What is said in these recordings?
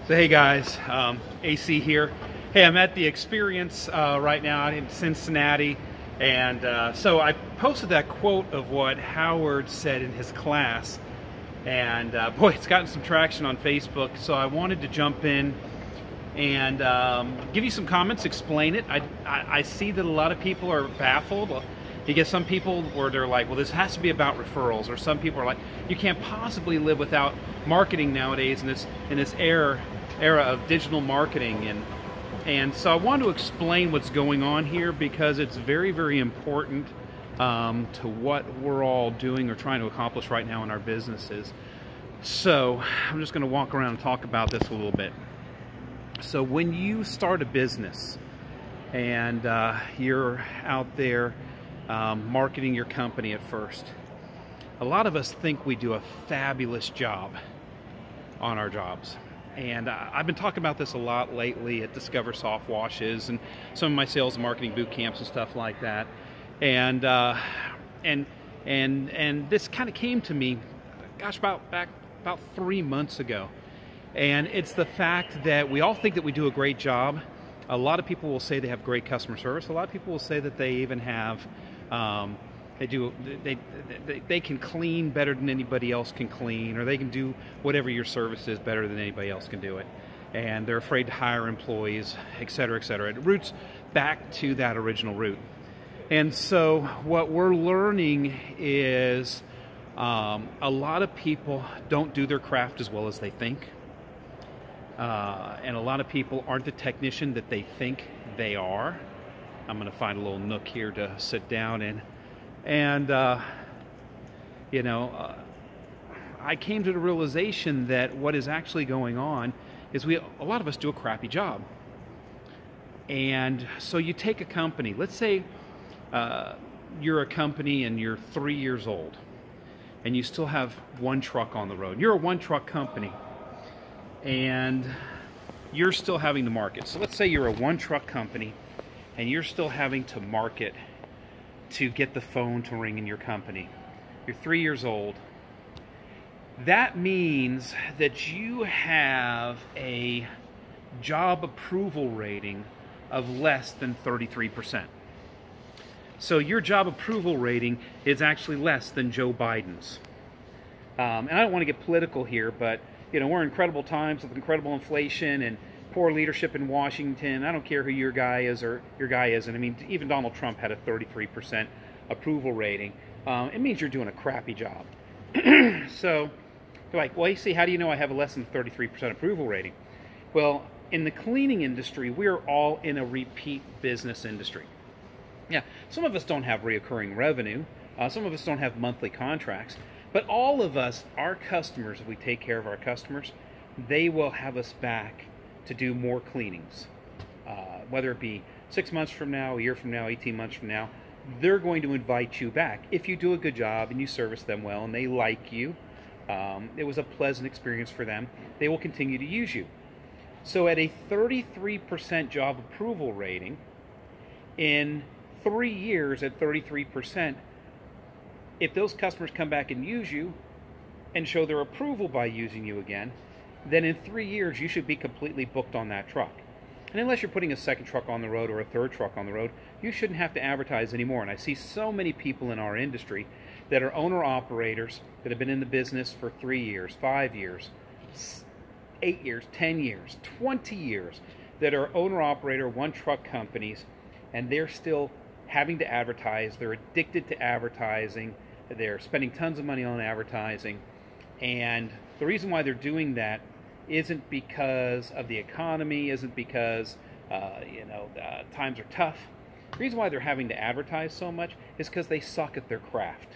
So hey guys, AC here. Hey, I'm at the Experience right now in Cincinnati, and so I posted that quote of what Howard said in his class, and boy, it's gotten some traction on Facebook, so I wanted to jump in and give you some comments, explain it. I see that a lot of people are baffled. You get some people where they're like, well, this has to be about referrals, or some people are like, you can't possibly live without marketing nowadays in this era of digital marketing. And so I want to explain what's going on here because it's very, very important to what we're all doing or trying to accomplish right now in our businesses. So I'm just going to walk around and talk about this a little bit. So when you start a business and you're out there marketing your company at first, a lot of us think we do a fabulous job on our jobs. And I've been talking about this a lot lately at Discover Soft Washes and some of my sales and marketing boot camps and stuff like that. And this kind of came to me, gosh, about 3 months ago. And it's the fact that we all think that we do a great job. A lot of people will say they have great customer service. A lot of people will say that they even have, they can clean better than anybody else can clean, or they can do whatever your service is better than anybody else can do it. And they're afraid to hire employees, et cetera, et cetera. It roots back to that original root. And so what we're learning is a lot of people don't do their craft as well as they think. And a lot of people aren't the technician that they think they are. I'm going to find a little nook here to sit down in. And, I came to the realization that what is actually going on is a lot of us do a crappy job. And so you take a company, let's say you're a company and you're 3 years old and you still have one truck on the road. You're a one-truck company and you're still having to market. So let's say you're a one-truck company and you're still having to market to get the phone to ring in your company. You're 3 years old. That means that you have a job approval rating of less than 33%. So your job approval rating is actually less than Joe Biden's. And I don't want to get political here, but we're in incredible times with incredible inflation and poor leadership in Washington. I don't care who your guy is or your guy isn't. I mean, even Donald Trump had a 33% approval rating. It means you're doing a crappy job. So you're like, well, you see, how do you know I have a less than 33% approval rating? Well, in the cleaning industry, we're all in a repeat business industry. Yeah, some of us don't have reoccurring revenue. Some of us don't have monthly contracts. But all of us, our customers, if we take care of our customers, they will have us back to do more cleanings. Whether it be 6 months from now, a year from now, 18 months from now, they're going to invite you back. If you do a good job and you service them well and they like you, it was a pleasant experience for them, they will continue to use you. So at a 33% job approval rating, in 3 years at 33%, if those customers come back and use you and show their approval by using you again, then in 3 years you should be completely booked on that truck. And unless you're putting a second truck on the road or a third truck on the road, you shouldn't have to advertise anymore. And I see so many people in our industry that are owner-operators that have been in the business for 3 years, 5 years, 8 years, 10 years, 20 years, that are owner-operator, one-truck companies, and they're still having to advertise. They're addicted to advertising. They're spending tons of money on advertising. And the reason why they're doing that isn't because of the economy, isn't because times are tough. The reason why they're having to advertise so much is because they suck at their craft.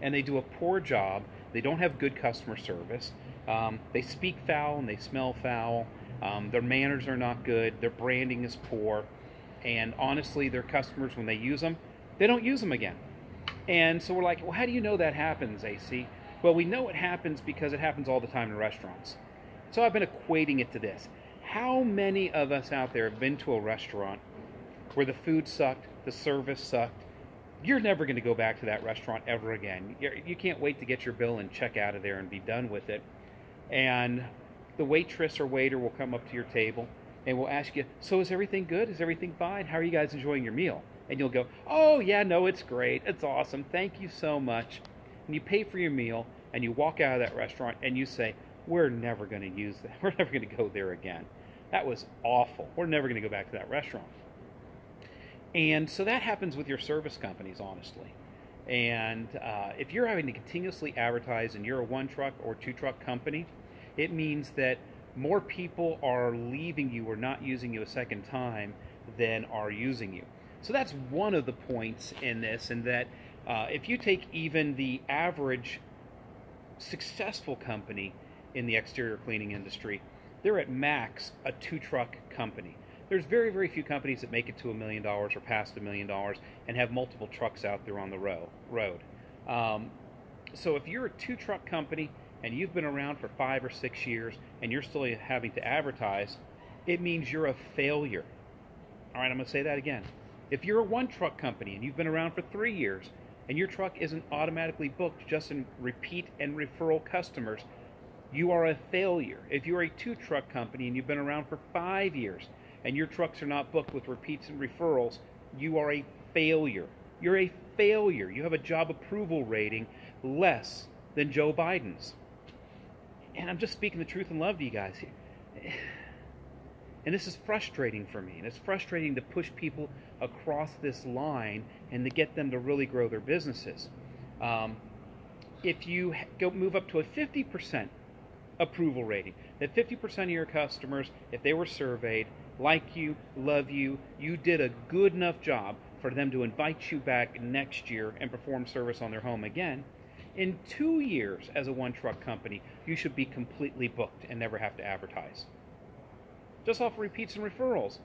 And they do a poor job. They don't have good customer service. They speak foul and they smell foul. Their manners are not good. Their branding is poor. And honestly, their customers, when they use them, they don't use them again. And so we're like, well, how do you know that happens, AC? Well, we know it happens because it happens all the time in restaurants. So I've been equating it to this. How many of us out there have been to a restaurant where the food sucked, the service sucked? You're never going to go back to that restaurant ever again. You can't wait to get your bill and check out of there and be done with it. And the waitress or waiter will come up to your table and will ask you, so is everything good? Is everything fine? How are you guys enjoying your meal? And you'll go, oh yeah, no, it's great. It's awesome. Thank you so much. And you pay for your meal and you walk out of that restaurant and you say, we're never going to use that. We're never going to go there again. That was awful. We're never going to go back to that restaurant. And so that happens with your service companies, honestly. And if you're having to continuously advertise and you're a one truck or two truck company, it means that more people are leaving you or not using you a second time than are using you. So that's one of the points in this, and that if you take even the average successful company in the exterior cleaning industry, they're at max a two truck company. There's very, very few companies that make it to $1 million or past $1 million and have multiple trucks out there on the road. So if you're a two truck company and you've been around for 5 or 6 years and you're still having to advertise, it means you're a failure. All right, I'm going to say that again. If you're a one truck company and you've been around for 3 years and your truck isn't automatically booked just in repeat and referral customers, you are a failure. If you're a two truck company and you've been around for 5 years and your trucks are not booked with repeats and referrals, you are a failure. You're a failure. You have a job approval rating less than Joe Biden's. And I'm just speaking the truth and love to you guys here. And this is frustrating for me. And it's frustrating to push people across this line and to get them to really grow their businesses. If you move up to a 50% approval rating, that 50% of your customers, if they were surveyed, like you, love you, you did a good enough job for them to invite you back next year and perform service on their home again, in 2 years as a one truck company, you should be completely booked and never have to advertise. Just off repeats and referrals.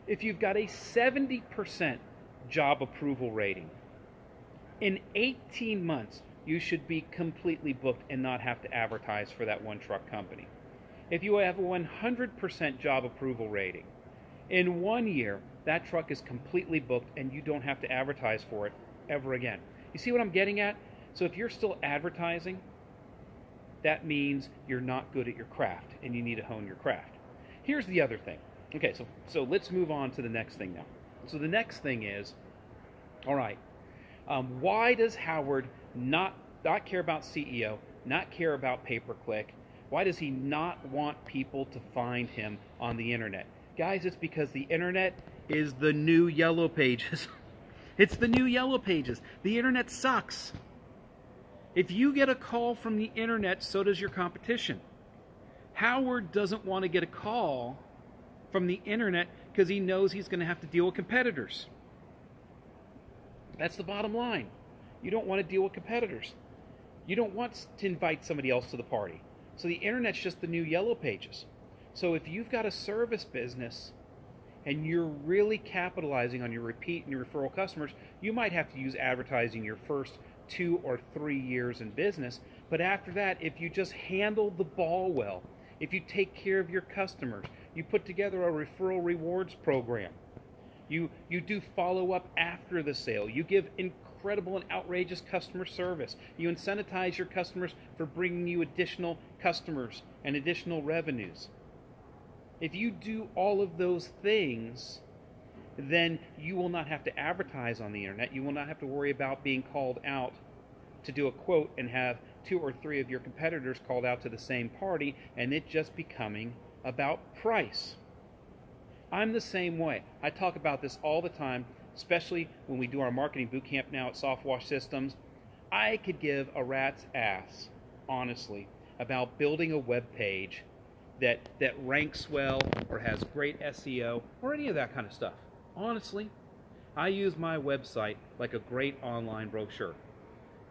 If you've got a 70% job approval rating, in 18 months, you should be completely booked and not have to advertise for that one truck company. If you have a 100% job approval rating, in 1 year, that truck is completely booked and you don't have to advertise for it ever again. You see what I'm getting at? So if you're still advertising, that means you're not good at your craft and you need to hone your craft. Here's the other thing. Okay, so let's move on to the next thing now. So the next thing is, all right, why does Howard not care about SEO, not care about pay-per-click? Why does he not want people to find him on the internet? Guys, it's because the internet is the new yellow pages. It's the new yellow pages. The internet sucks. If you get a call from the internet, so does your competition. Howard doesn't want to get a call from the internet because he knows he's going to have to deal with competitors. That's the bottom line. You don't want to deal with competitors. You don't want to invite somebody else to the party. So the internet's just the new yellow pages. So if you've got a service business and you're really capitalizing on your repeat and your referral customers, you might have to use advertising your first 2 or 3 years in business. But after that, if you just handle the ball well, if you take care of your customers, you put together a referral rewards program, you do follow-up after the sale, you give incredible and outrageous customer service, you incentivize your customers for bringing you additional customers and additional revenues. If you do all of those things, then you will not have to advertise on the internet. You will not have to worry about being called out to do a quote and have 2 or 3 of your competitors called out to the same party and it just becoming about price. I'm the same way. I talk about this all the time, especially when we do our marketing boot camp now at Soft Wash Systems. I could give a rat's ass, honestly, about building a web page that ranks well or has great SEO or any of that kind of stuff. Honestly, I use my website like a great online brochure.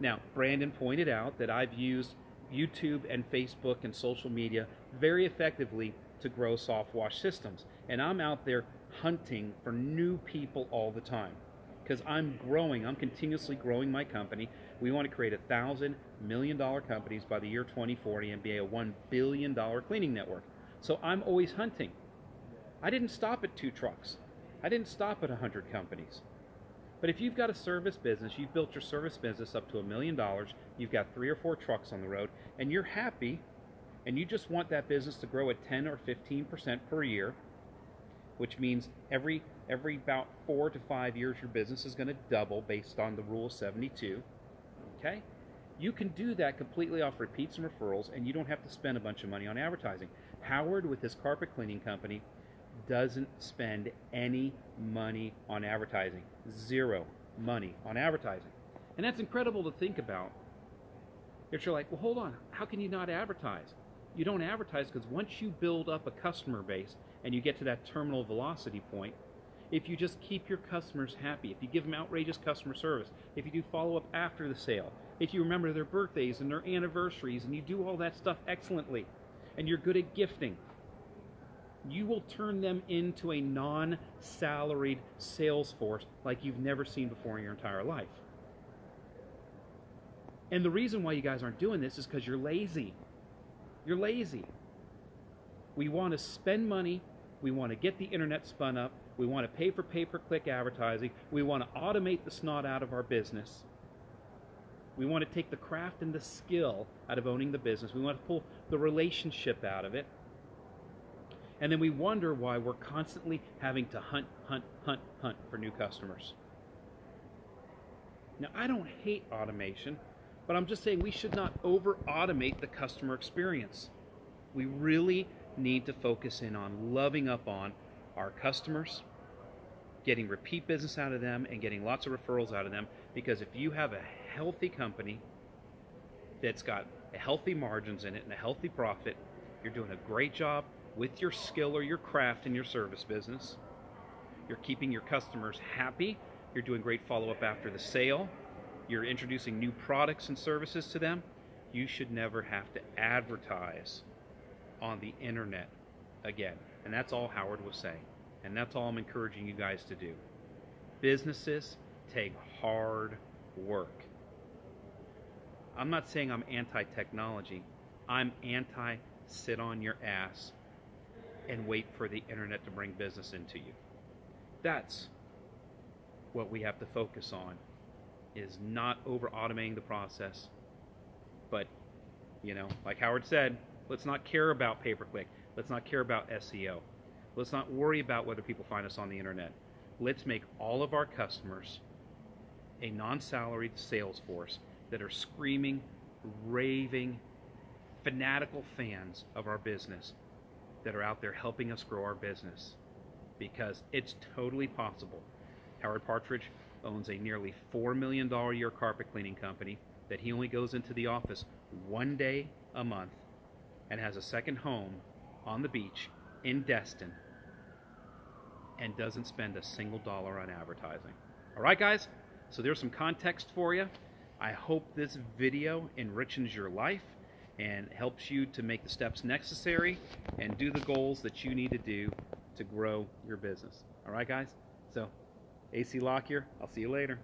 Now, Brandon pointed out that I've used YouTube and Facebook and social media very effectively to grow Soft Wash Systems. And I'm out there hunting for new people all the time because I'm growing. I'm continuously growing my company. We want to create 1,000 million-dollar companies by the year 2040 and be a $1 billion cleaning network. So I'm always hunting. I didn't stop at 2 trucks. I didn't stop at 100 companies. But if you've got a service business, you've built your service business up to $1 million, you've got 3 or 4 trucks on the road, and you're happy and you just want that business to grow at 10 or 15% per year, which means every about 4 to 5 years your business is going to double based on the rule of 72, okay? You can do that completely off repeats and referrals, and you don't have to spend a bunch of money on advertising. Howard, with his carpet cleaning company, doesn't spend any money on advertising. Zero money on advertising. And that's incredible to think about. If you're like, well, hold on, how can you not advertise? You don't advertise because once you build up a customer base and you get to that terminal velocity point, if you just keep your customers happy, if you give them outrageous customer service, if you do follow-up after the sale, if you remember their birthdays and their anniversaries and you do all that stuff excellently, and you're good at gifting, you will turn them into a non-salaried sales force like you've never seen before in your entire life. And the reason why you guys aren't doing this is because you're lazy. You're lazy. We want to spend money. We want to get the internet spun up. We want to pay for pay-per-click advertising. We want to automate the snot out of our business. We want to take the craft and the skill out of owning the business. We want to pull the relationship out of it. And then we wonder why we're constantly having to hunt for new customers. Now, I don't hate automation, but I'm just saying we should not over-automate the customer experience. We really need to focus in on loving up on our customers, getting repeat business out of them, and getting lots of referrals out of them. Because if you have a healthy company that's got healthy margins in it and a healthy profit, you're doing a great job with your skill or your craft in your service business. You're keeping your customers happy. You're doing great follow-up after the sale. You're introducing new products and services to them. You should never have to advertise on the internet again. And that's all Howard was saying. And that's all I'm encouraging you guys to do. Businesses take hard work. I'm not saying I'm anti-technology. I'm anti-sit on your ass and wait for the internet to bring business into you. That's what we have to focus on, is not over-automating the process. But, you know, like Howard said, let's not care about pay-per-click. Let's not care about SEO. Let's not worry about whether people find us on the internet. Let's make all of our customers a non-salaried sales force that are screaming, raving, fanatical fans of our business that are out there helping us grow our business, because it's totally possible. Howard Partridge owns a nearly $4 million a year carpet cleaning company that he only goes into the office one day a month and has a second home on the beach in Destin and doesn't spend a single dollar on advertising. All right, guys, so there's some context for you. I hope this video enriches your life and helps you to make the steps necessary and do the goals that you need to do to grow your business. All right, guys? So, AC Lock here. I'll see you later.